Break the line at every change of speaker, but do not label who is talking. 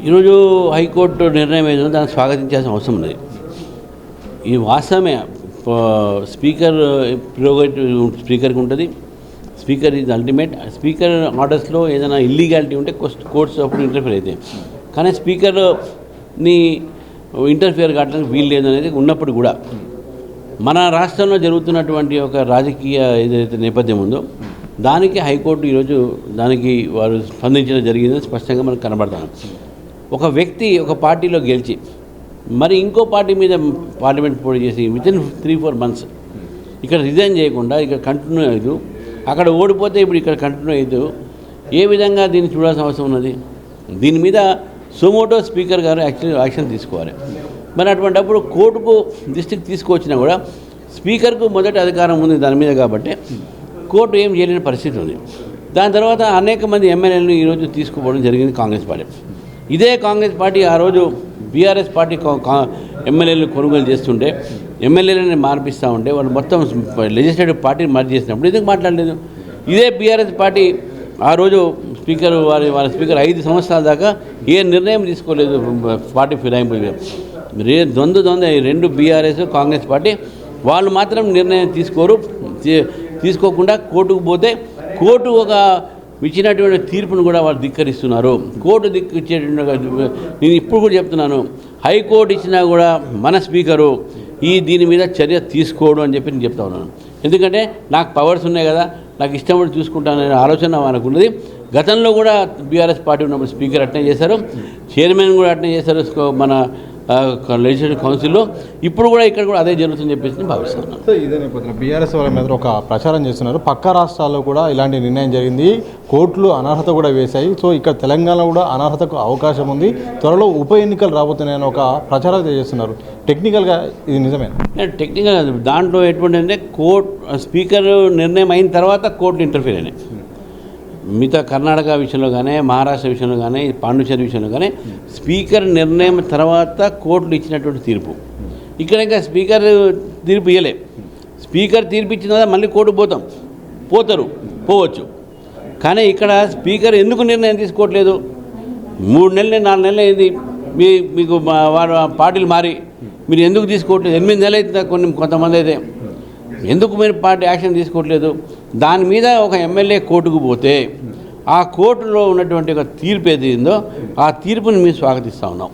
ఈరోజు హైకోర్టు నిర్ణయం ఏదో దాన్ని స్వాగతించాల్సిన అవసరం ఉంది. ఈ వాస్తవమే. స్పీకర్ ప్రిరోగేటివ్ స్పీకర్కి ఉంటుంది. Speaker is ultimate. స్పీకర్ ఆర్డర్స్లో ఏదైనా ఇల్లీగాలిటీ ఉంటే కోర్ట్స్ అప్పుడు ఇంటర్ఫియర్ అవుతాయి. కానీ స్పీకర్ని ఇంటర్ఫియర్ కావడానికి వీలు లేదనేది ఉన్నప్పుడు కూడా మన రాష్ట్రంలో జరుగుతున్నటువంటి ఒక రాజకీయ ఏదైతే నేపథ్యం ఉందో దానికి హైకోర్టు ఈరోజు దానికి వారు స్పందించడం జరిగిందని స్పష్టంగా మనకు కనబడతాను. ఒక వ్యక్తి ఒక పార్టీలో గెలిచి మరి ఇంకో పార్టీ మీద పార్లమెంట్ పోటీ చేసి వితిన్ 3-4 months ఇక్కడ రిజైన్ చేయకుండా ఇక్కడ కంటిన్యూ అయ్యదు, అక్కడ ఓడిపోతే ఇప్పుడు ఇక్కడ కంటిన్యూ అయ్యదు, ఏ విధంగా దీన్ని చూడాల్సిన అవసరం ఉన్నది? దీని మీద సుమోటో స్పీకర్ గారు యాక్షన్ తీసుకోవాలి. మరి అటువంటిప్పుడు కోర్టుకు దృష్టికి తీసుకువచ్చినా కూడా స్పీకర్కు మొదటి అధికారం ఉంది దాని మీద, కాబట్టి కోర్టు ఏం చేయలేని పరిస్థితి ఉంది. దాని తర్వాత అనేక మంది ఎమ్మెల్యేలను ఈరోజు తీసుకుపోవడం జరిగింది కాంగ్రెస్ పార్టీ. ఇదే కాంగ్రెస్ పార్టీ ఆ రోజు బీఆర్ఎస్ పార్టీ ఎమ్మెల్యేలు కొనుగోలు చేస్తుంటే ఎమ్మెల్యేలని మార్పిస్తూ ఉంటే వాళ్ళు మొత్తం లెజిస్లేటివ్ పార్టీని మార్చి చేసినప్పుడు ఎందుకు మాట్లాడలేదు? ఇదే బీఆర్ఎస్ పార్టీ ఆ రోజు స్పీకర్ వాళ్ళ స్పీకర్ 5 సంవత్సరాల దాకా ఏ నిర్ణయం తీసుకోలేదు పార్టీ ఫిరాయింపు. ద్వంద్వ రెండు బీఆర్ఎస్ కాంగ్రెస్ పార్టీ వాళ్ళు మాత్రం నిర్ణయం తీసుకోకుండా కోర్టుకు పోతే కోర్టు ఒక ఇచ్చినటువంటి తీర్పును కూడా వాళ్ళు ధిక్కరిస్తున్నారు. కోర్టు ఇచ్చేటువంటి నేను ఇప్పుడు కూడా చెప్తున్నాను, హైకోర్టు ఇచ్చినా కూడా మన స్పీకరు దీని మీద చర్య తీసుకోవడం అని చెప్పి నేను చెప్తా ఉన్నాను. ఎందుకంటే నాకు పవర్స్ ఉన్నాయి కదా, నాకు ఇష్టం కూడా చూసుకుంటాననే ఆలోచన మనకు ఉన్నది. గతంలో కూడా బీఆర్ఎస్ పార్టీ ఉన్నప్పుడు స్పీకర్ అట్నే చేశారు, చైర్మన్ కూడా అట్నే చేశారు మన లెజిస్లేటివ్ కౌన్సిల్లో. ఇప్పుడు కూడా ఇక్కడ కూడా అదే జరుగుతుందని చెప్పేసి నేను భావిస్తున్నాను.
సో ఇదే నేపథ్యంలో బీఆర్ఎస్ వాళ్ళ మీద ఒక ప్రచారం చేస్తున్నారు. పక్క రాష్ట్రాల్లో కూడా ఇలాంటి నిర్ణయం జరిగింది, కోర్టులు అనర్హత కూడా వేశాయి. సో ఇక్కడ తెలంగాణలో కూడా అనర్హతకు అవకాశం ఉంది, త్వరలో ఉప ఎన్నికలు రాబోతున్నాయని ఒక ప్రచారం చేస్తున్నారు. టెక్నికల్గా ఇది నిజమే?
టెక్నికల్ దాంట్లో ఎటువంటి అంటే స్పీకర్ నిర్ణయం అయిన తర్వాత కోర్టు ఇంటర్ఫీర్ అయినాయి. మిగతా కర్ణాటక విషయంలో కానీ, మహారాష్ట్ర విషయంలో కానీ, పాండిచేరి విషయంలో కానీ స్పీకర్ నిర్ణయం తర్వాత కోర్టులు ఇచ్చినటువంటి తీర్పు. ఇక్కడ ఇంకా స్పీకర్ తీర్పు ఇవ్వలే. స్పీకర్ తీర్పు ఇచ్చిన తర్వాత మళ్ళీ కోర్టు పోవచ్చు. కానీ ఇక్కడ స్పీకర్ ఎందుకు నిర్ణయం తీసుకోవట్లేదు? 3 నెలలు 4 నెలలు అయింది మీకు వారు పార్టీలు మారి మీరు ఎందుకు తీసుకోవట్లేదు? 8 నెలలు అవుతుంది కొంతమంది అయితే. ఎందుకు మీరు పార్టీ యాక్షన్ తీసుకోవట్లేదు? దాని మీద ఒక ఎమ్మెల్యే కోర్టుకు పోతే ఆ కోర్టులో ఉన్నటువంటి ఒక తీర్పు ఏది ఉందో ఆ తీర్పుని మేము స్వాగతిస్తూ ఉన్నాం.